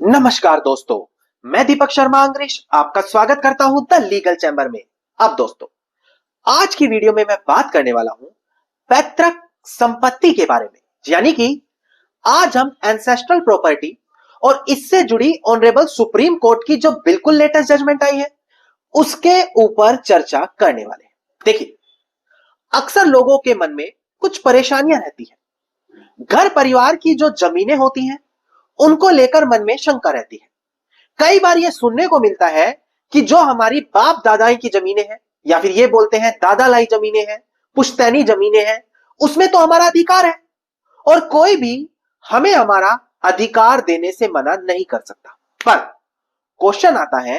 नमस्कार दोस्तों, मैं दीपक शर्मा अंग्रेश आपका स्वागत करता हूं द लीगल चैम्बर में। अब दोस्तों, आज की वीडियो में मैं बात करने वाला हूं पैतृक संपत्ति के बारे में, यानी कि आज हम एंसेस्ट्रल प्रॉपर्टी और इससे जुड़ी ऑनरेबल सुप्रीम कोर्ट की जो बिल्कुल लेटेस्ट जजमेंट आई है उसके ऊपर चर्चा करने वाले हैं। देखिए, अक्सर लोगों के मन में कुछ परेशानियां रहती हैं। घर परिवार की जो जमीनें होती हैं उनको लेकर मन में शंका रहती है। कई बार यह सुनने को मिलता है कि जो हमारी बाप दादाई की जमीनें हैं, या फिर ये बोलते हैं दादा लाई जमीनें हैं, पुश्तैनी जमीनें हैं, उसमें तो हमारा अधिकार है और कोई भी हमें हमारा अधिकार देने से मना नहीं कर सकता। पर क्वेश्चन आता है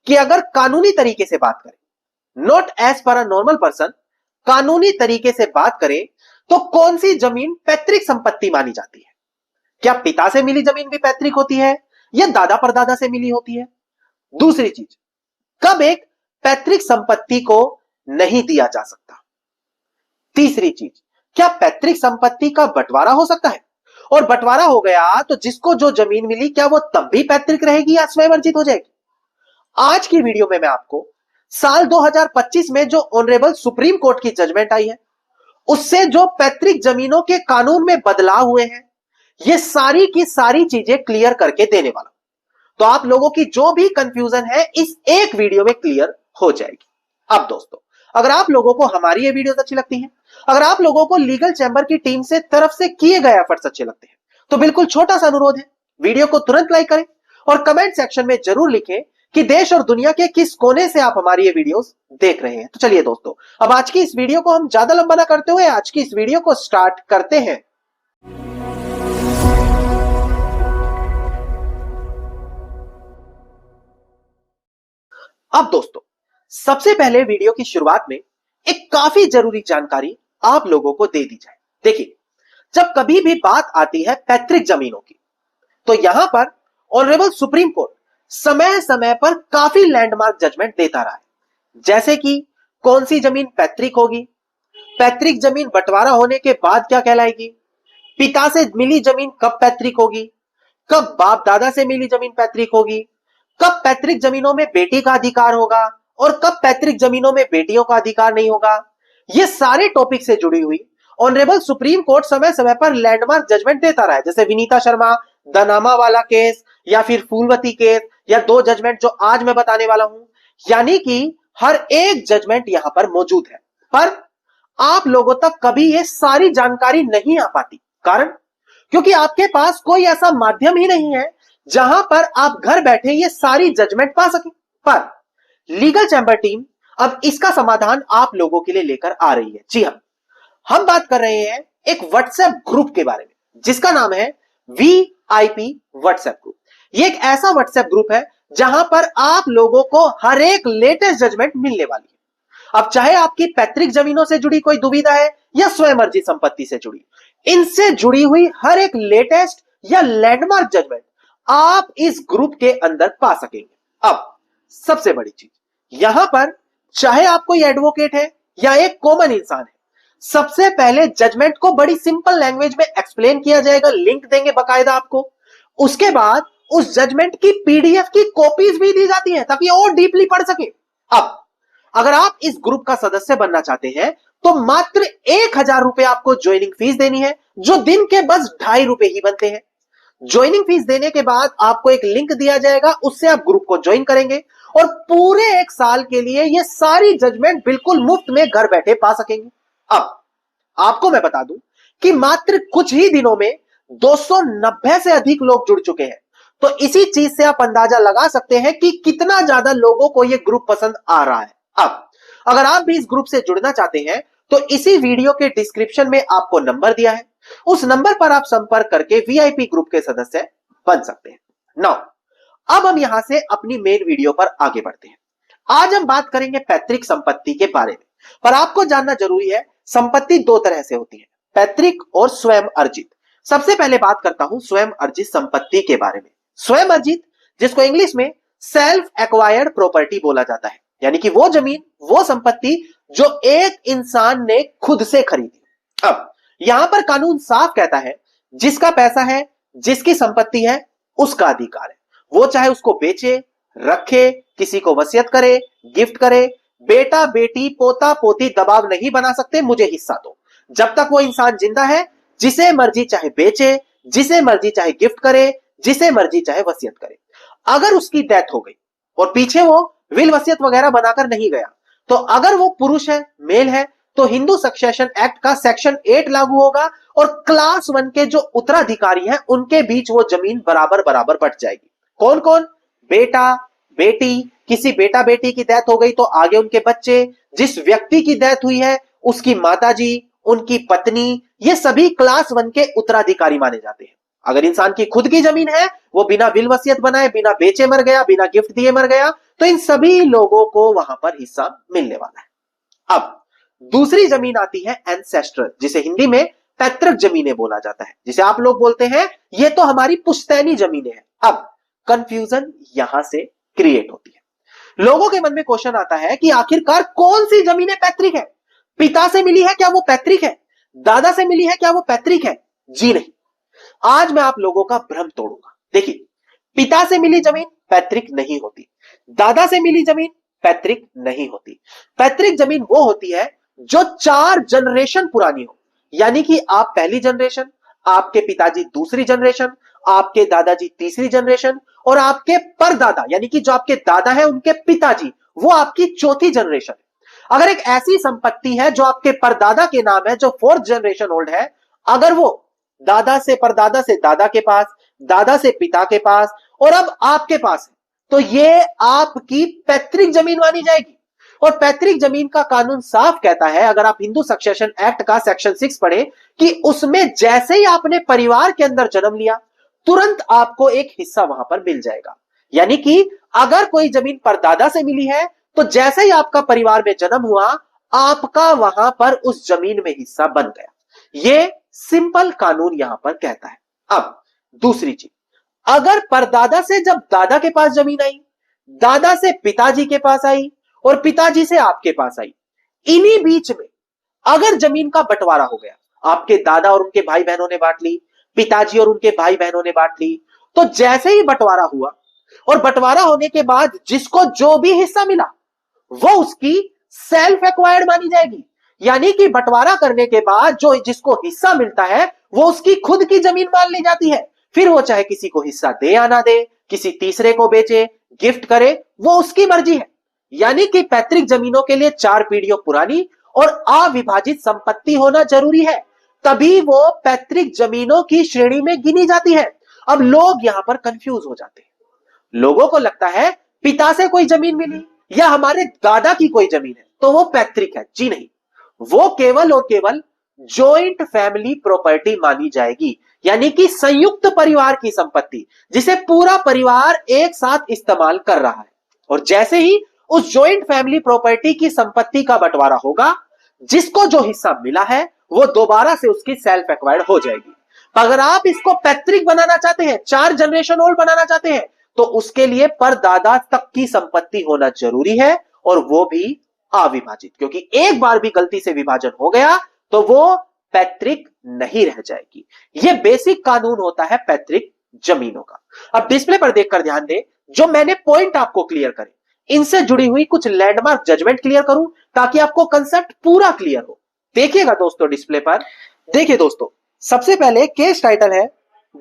कि अगर कानूनी तरीके से बात करें, not as per a normal person, कानूनी तरीके से बात करें तो कौन सी जमीन पैतृक संपत्ति मानी जाती है? क्या पिता से मिली जमीन भी पैतृक होती है या दादा परदादा से मिली होती है? दूसरी चीज, कब एक पैतृक संपत्ति को नहीं दिया जा सकता? तीसरी चीज, क्या पैतृक संपत्ति का बंटवारा हो सकता है? और बंटवारा हो गया तो जिसको जो जमीन मिली क्या वो तब भी पैतृक रहेगी या स्वयं अर्जित हो जाएगी? आज की वीडियो में मैं आपको साल 2025 में जो ऑनरेबल सुप्रीम कोर्ट की जजमेंट आई है उससे जो पैतृक जमीनों के कानून में बदलाव हुए हैं, ये सारी की सारी चीजें क्लियर करके देने वाला। तो आप लोगों की जो भी कंफ्यूजन है इस एक वीडियो में क्लियर हो जाएगी। अब दोस्तों, अगर आप लोगों को हमारी ये वीडियोस अच्छी लगती हैं, अगर आप लोगों को लीगल चैम्बर की टीम से तरफ से किए गए एफर्ट्स अच्छे लगते हैं, तो बिल्कुल छोटा सा अनुरोध है, वीडियो को तुरंत लाइक करें और कमेंट सेक्शन में जरूर लिखें कि देश और दुनिया के किस कोने से आप हमारी ये वीडियोस देख रहे हैं। तो चलिए दोस्तों, अब आज की इस वीडियो को हम ज्यादा लंबा ना करते हुए आज की इस वीडियो को स्टार्ट करते हैं। अब दोस्तों, सबसे पहले वीडियो की शुरुआत में एक काफी जरूरी जानकारी आप लोगों को दे दी जाए। देखिए, जब कभी भी बात आती है पैतृक जमीनों की, तो यहां पर ऑनरेबल सुप्रीम कोर्ट समय समय पर काफी लैंडमार्क जजमेंट देता रहा है। जैसे कि कौन सी जमीन पैतृक होगी, पैतृक जमीन बंटवारा होने के बाद क्या कहलाएगी, पिता से मिली जमीन कब पैतृक होगी, कब बाप दादा से मिली जमीन पैतृक होगी, कब पैतृक जमीनों में बेटी का अधिकार होगा और कब पैतृक जमीनों में बेटियों का अधिकार नहीं होगा। ये सारे टॉपिक से जुड़ी हुई ऑनरेबल सुप्रीम कोर्ट समय समय पर लैंडमार्क जजमेंट देता रहा है। जैसे विनीता शर्मा दनामा वाला केस या फिर फूलवती केस या दो जजमेंट जो आज मैं बताने वाला हूं, यानी कि हर एक जजमेंट यहां पर मौजूद है। पर आप लोगों तक कभी ये सारी जानकारी नहीं आ पाती। कारण, क्योंकि आपके पास कोई ऐसा माध्यम ही नहीं है जहां पर आप घर बैठे ये सारी जजमेंट पा सकें। पर लीगल चैम्बर टीम अब इसका समाधान आप लोगों के लिए लेकर आ रही है। जी हां, हम बात कर रहे हैं एक व्हाट्सएप ग्रुप के बारे में जिसका नाम है वीआईपी व्हाट्सएप ग्रुप। ये एक ऐसा व्हाट्सएप ग्रुप है जहां पर आप लोगों को हर एक लेटेस्ट जजमेंट मिलने वाली है। अब चाहे आपकी पैतृक जमीनों से जुड़ी कोई दुविधा है या स्वयं अर्जित संपत्ति से जुड़ी, इनसे जुड़ी हुई हर एक लेटेस्ट या लैंडमार्क जजमेंट आप इस ग्रुप के अंदर पा सकेंगे। अब सबसे बड़ी चीज, यहां पर चाहे आप कोई एडवोकेट है या एक कॉमन इंसान है, सबसे पहले जजमेंट को बड़ी सिंपल लैंग्वेज में एक्सप्लेन किया जाएगा, लिंक देंगे बकायदा आपको। उसके बाद उस जजमेंट की पीडीएफ की कॉपीज भी दी जाती है ताकि और डीपली पढ़ सके। अब अगर आप इस ग्रुप का सदस्य बनना चाहते हैं तो मात्र 1000 रुपए आपको ज्वाइनिंग फीस देनी है, जो दिन के बस 2.5 रुपए ही बनते हैं। ज्वाइनिंग फीस देने के बाद आपको एक लिंक दिया जाएगा, उससे आप ग्रुप को ज्वाइन करेंगे और पूरे 1 साल के लिए ये सारी जजमेंट बिल्कुल मुफ्त में घर बैठे पा सकेंगे। अब आपको मैं बता दूं कि मात्र कुछ ही दिनों में 290 से अधिक लोग जुड़ चुके हैं। तो इसी चीज से आप अंदाजा लगा सकते हैं कि कितना ज्यादा लोगों को यह ग्रुप पसंद आ रहा है। अब अगर आप भी इस ग्रुप से जुड़ना चाहते हैं तो इसी वीडियो के डिस्क्रिप्शन में आपको नंबर दिया है, उस नंबर पर आप संपर्क करके वीआईपी ग्रुप के सदस्य बन सकते हैं। नाउ, अब हम यहां से अपनी मेन वीडियो पर आगे बढ़ते हैं। आज हम बात करेंगे पैतृक संपत्ति के बारे में। पर आपको जानना जरूरी है, संपत्ति 2 तरह से होती है, पैतृक और स्वयं अर्जित। सबसे पहले बात करता हूं स्वयं अर्जित संपत्ति के बारे में। स्वयं अर्जित, जिसको इंग्लिश में सेल्फ एक्वायर्ड प्रॉपर्टी बोला जाता है, यानी कि वो जमीन, वो संपत्ति जो एक इंसान ने खुद से खरीदी। अब यहां पर कानून साफ कहता है, जिसका पैसा है, जिसकी संपत्ति है, उसका अधिकार है। वो चाहे उसको बेचे, रखे, किसी को वसीयत करे, गिफ्ट करे। बेटा बेटी पोता पोती दबाव नहीं बना सकते मुझे हिस्सा दो। जब तक वो इंसान जिंदा है, जिसे मर्जी चाहे बेचे, जिसे मर्जी चाहे गिफ्ट करे, जिसे मर्जी चाहे वसीयत करे। अगर उसकी डेथ हो गई और पीछे वो विल वसीयत वगैरह बनाकर नहीं गया, तो अगर वो पुरुष है, मेल है, तो हिंदू सक्सेशन एक्ट का सेक्शन 8 लागू होगा और क्लास 1 के जो उत्तराधिकारी हैं उनके बीच वो जमीन बराबर बराबर बंट जाएगी। कौन कौन? बेटा बेटी, किसी बेटा बेटी की डेथ हो गई तो आगे उनके बच्चे, जिस व्यक्ति की डेथ हुई है उसकी माताजी, उनकी पत्नी, ये सभी क्लास 1 के उत्तराधिकारी माने जाते हैं। अगर इंसान की खुद की जमीन है, वो बिना विल वसीयत बनाए, बिना बेचे मर गया, बिना गिफ्ट दिए मर गया, तो इन सभी लोगों को वहां पर हिस्सा मिलने वाला है। अब दूसरी जमीन आती है एंसेस्ट्रल, जिसे हिंदी में पैतृक जमीनें बोला जाता है, जिसे आप लोग बोलते हैं ये तो हमारी पुश्तैनी जमीनें हैं। अब कंफ्यूजन यहां से क्रिएट होती है। लोगों के मन में क्वेश्चन आता है कि आखिरकार कौन सी जमीनें पैतृक है? पिता से मिली है क्या वो पैतृक है? दादा से मिली है क्या वो पैतृक है? जी नहीं। आज मैं आप लोगों का भ्रम तोड़ूंगा। देखिए, पिता से मिली जमीन पैतृक नहीं होती, दादा से मिली जमीन पैतृक नहीं होती। पैतृक जमीन वो होती है जो 4 जनरेशन पुरानी हो, यानी कि आप पहली जनरेशन, आपके पिताजी दूसरी जनरेशन, आपके दादाजी तीसरी जनरेशन और आपके परदादा यानी कि जो आपके दादा है उनके पिताजी, वो आपकी चौथी जनरेशन है। अगर एक ऐसी संपत्ति है जो आपके परदादा के नाम है, जो 4th जनरेशन ओल्ड है, अगर वो दादा से परदादा से दादा के पास, दादा से पिता के पास और अब आपके पास है, तो ये आपकी पैतृक जमीन मानी जाएगी। और पैतृक जमीन का कानून साफ कहता है, अगर आप हिंदू सक्सेशन एक्ट का सेक्शन 6 पढ़े, कि उसमें जैसे ही आपने परिवार के अंदर जन्म लिया तुरंत आपको एक हिस्सा वहां पर मिल जाएगा। यानी कि अगर कोई जमीन परदादा से मिली है तो जैसे ही आपका परिवार में जन्म हुआ, आपका वहां पर उस जमीन में हिस्सा बन गया। ये सिंपल कानून यहां पर कहता है। अब दूसरी चीज, अगर परदादा से जब दादा के पास जमीन आई, दादा से पिताजी के पास आई और पिताजी से आपके पास आई, इन्हीं बीच में अगर जमीन का बंटवारा हो गया, आपके दादा और उनके भाई बहनों ने बांट ली, पिताजी और उनके भाई बहनों ने बांट ली, तो जैसे ही बंटवारा हुआ और बंटवारा होने के बाद जिसको जो भी हिस्सा मिला वो उसकी सेल्फ एक्वायर्ड मानी जाएगी। यानी कि बंटवारा करने के बाद जो जिसको हिस्सा मिलता है वो उसकी खुद की जमीन मान ली जाती है। फिर वो चाहे किसी को हिस्सा दे या ना दे, किसी तीसरे को बेचे, गिफ्ट करे, वो उसकी मर्जी है। यानी कि पैतृक जमीनों के लिए 4 पीढ़ियों पुरानी और अविभाजित संपत्ति होना जरूरी है, तभी वो पैतृक जमीनों की श्रेणी में गिनी जाती है। अब लोग यहां पर कंफ्यूज हो जाते हैं। लोगों को लगता है पिता से कोई जमीन मिली या हमारे दादा की कोई जमीन है तो वो पैतृक है। जी नहीं, वो केवल और केवल जॉइंट फैमिली प्रॉपर्टी मानी जाएगी, यानी कि संयुक्त परिवार की संपत्ति जिसे पूरा परिवार एक साथ इस्तेमाल कर रहा है। और जैसे ही उस जॉइंट फैमिली प्रॉपर्टी की संपत्ति का बंटवारा होगा, जिसको जो हिस्सा मिला है वो दोबारा से उसकी सेल्फ एक्वायर्ड हो जाएगी। अगर आप इसको पैतृक बनाना चाहते हैं, 4 जनरेशन ओल्ड बनाना चाहते हैं, तो उसके लिए परदादा तक की संपत्ति होना जरूरी है और वो भी अविभाजित, क्योंकि एक बार भी गलती से विभाजन हो गया तो वो पैतृक नहीं रह जाएगी। ये बेसिक कानून होता है पैतृक जमीनों का। अब डिस्प्ले पर देखकर ध्यान दें, जो मैंने पॉइंट आपको क्लियर करे, इनसे जुड़ी हुई कुछ लैंडमार्क जजमेंट क्लियर करूं ताकि आपको कंसेप्ट पूरा क्लियर हो। देखिएगा दोस्तों डिस्प्ले पर। देखिए दोस्तों, सबसे पहले केस टाइटल है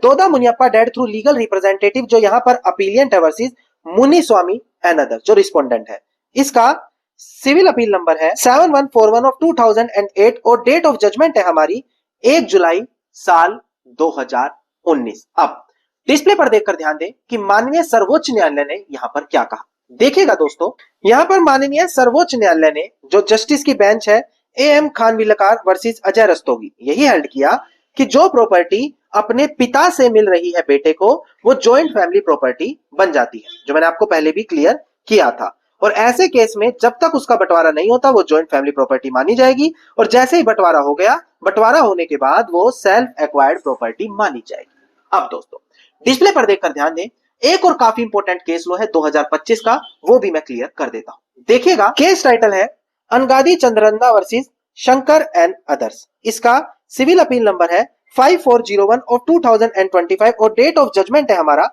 Dodda Muniyappa dead through legal representative, जो यहां पर अपीलियंट है वर्सेस मुनिस्वामी एंड अदर जो रिस्पोंडेंट है। इसका सिविल अपील नंबर है 7141 ऑफ 2008 और डेट ऑफ जजमेंट है हमारी 1 जुलाई साल 2019। अब डिस्प्ले पर देखकर ध्यान दें कि माननीय सर्वोच्च न्यायालय ने यहां पर क्या कहा। देखिएगा दोस्तों, यहां पर माननीय सर्वोच्च न्यायालय ने, जो जस्टिस की बेंच है एएम खानविलकर वर्सेस अजय रस्तोगी, यही हेल्ड किया कि जो प्रॉपर्टी अपने पिता से मिल रही है बेटे को, वो जॉइंट फैमिली प्रॉपर्टी बन जाती है, जो मैंने आपको पहले भी क्लियर किया था। और ऐसे केस में जब तक उसका बंटवारा नहीं होता वो जॉइंट फैमिली प्रॉपर्टी मानी जाएगी, और जैसे ही बंटवारा हो गया, बंटवारा होने के बाद वो सेल्फ एक्वायर्ड प्रॉपर्टी मानी जाएगी। अब दोस्तों डिस्प्ले पर देखकर ध्यान दें, एक और काफी इंपॉर्टेंट केस लो है 2025 का, वो भी मैं क्लियर कर देता हूं। देखिएगा, केस टाइटल है Angadi Chandranna versus Shankar and others. इसका सिविल अपील नंबर है 5401 ऑफ 2025 और डेट ऑफ जजमेंट है हमारा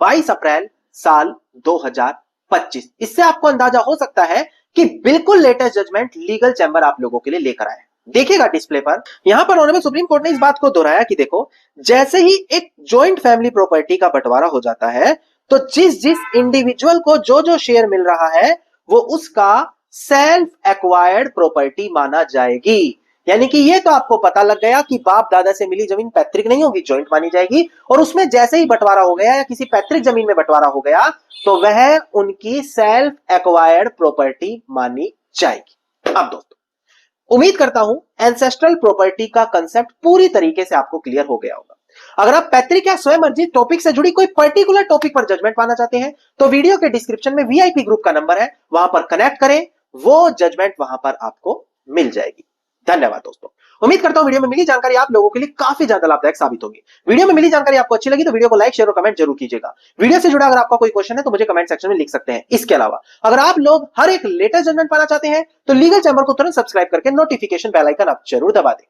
22 अप्रैल साल 2025। इससे आपको अंदाजा हो सकता है कि बिल्कुल लेटेस्ट जजमेंट लीगल चैंबर आप लोगों के लिए लेकर आए। देखिएगा डिस्प्ले पर, यहां पर ऑनरेबल सुप्रीम कोर्ट ने इस बात को दोहराया कि देखो, जैसे ही एक जॉइंट फैमिली प्रॉपर्टी का बंटवारा हो जाता है तो जिस जिस इंडिविजुअल को जो जो शेयर मिल रहा है वो उसका सेल्फ एक्वायर्ड प्रॉपर्टी माना जाएगी। यानी कि ये तो आपको पता लग गया कि बाप दादा से मिली जमीन पैतृक नहीं होगी, जॉइंट मानी जाएगी, और उसमें जैसे ही बंटवारा हो गया या किसी पैतृक जमीन में बंटवारा हो गया तो वह उनकी सेल्फ एक्वायर्ड प्रॉपर्टी मानी जाएगी। अब दोस्तों, उम्मीद करता हूं एंसेस्ट्रल प्रॉपर्टी का कंसेप्ट पूरी तरीके से आपको क्लियर हो गया होगा। अगर आप पैतृक या स्वयं अर्जित टॉपिक से जुड़ी कोई पर्टिकुलर टॉपिक पर जजमेंट पाना चाहते हैं तो वीडियो के डिस्क्रिप्शन में वीआईपी ग्रुप का नंबर है, वहां पर कनेक्ट करें, वो जजमेंट वहां पर आपको मिल जाएगी। धन्यवाद दोस्तों। उम्मीद करता हूं वीडियो में मिली जानकारी आप लोगों के लिए काफी ज्यादा लाभदायक साबित होगी। वीडियो में मिली जानकारी आपको अच्छी लगी तो वीडियो को लाइक, शेयर और कमेंट जरूर कीजिएगा। वीडियो से जुड़ा अगर आपका कोई क्वेश्चन है तो मुझे कमेंट सेक्शन में लिख सकते हैं। इसके अलावा अगर आप लोग हर एक लेटेस्ट जजमेंट पाना चाहते हैं तो लीगल चैंबर को तुरंत सब्सक्राइब करके नोटिफिकेशन बेल आइकन आप जरूर दबा दें।